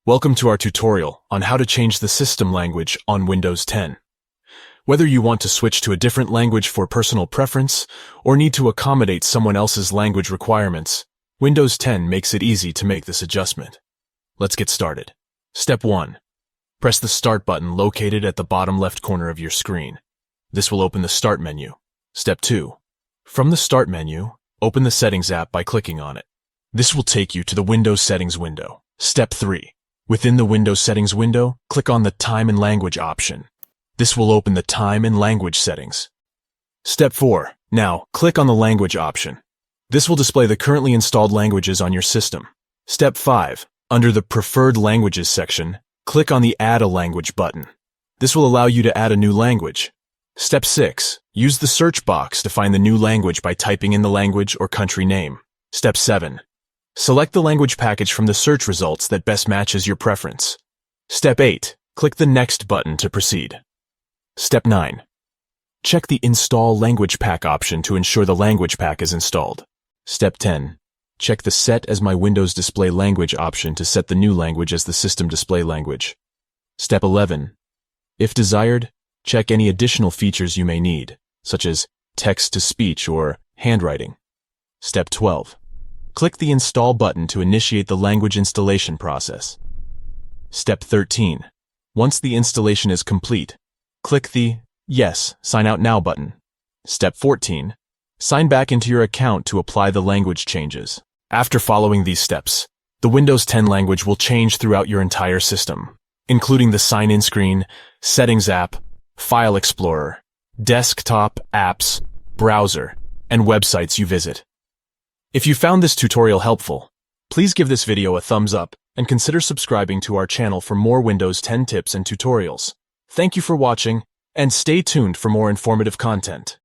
Welcome to our tutorial on how to change the system language on Windows 10. Whether you want to switch to a different language for personal preference or need to accommodate someone else's language requirements, Windows 10 makes it easy to make this adjustment. Let's get started. Step 1. Press the Start button located at the bottom left corner of your screen. This will open the Start menu. Step 2. From the Start menu, open the Settings app by clicking on it. This will take you to the Windows Settings window. Step 3. Within the Windows Settings window, click on the Time and Language option. This will open the Time and Language settings. Step 4. Now, click on the Language option. This will display the currently installed languages on your system. Step 5. Under the Preferred Languages section, click on the Add a Language button. This will allow you to add a new language. Step 6. Use the search box to find the new language by typing in the language or country name. Step 7. Select the language package from the search results that best matches your preference. Step 8. Click the Next button to proceed. Step 9. Check the Install Language Pack option to ensure the language pack is installed. Step 10. Check the Set as My Windows Display Language option to set the new language as the system display language. Step 11. If desired, check any additional features you may need, such as text-to-speech or handwriting. Step 12. Click the Install button to initiate the language installation process. Step 13. Once the installation is complete, click the Yes, Sign Out Now button. Step 14. Sign back into your account to apply the language changes. After following these steps, the Windows 10 language will change throughout your entire system, including the sign-in screen, Settings app, File Explorer, desktop apps, browser, and websites you visit. If you found this tutorial helpful, please give this video a thumbs up and consider subscribing to our channel for more Windows 10 tips and tutorials. Thank you for watching, and stay tuned for more informative content.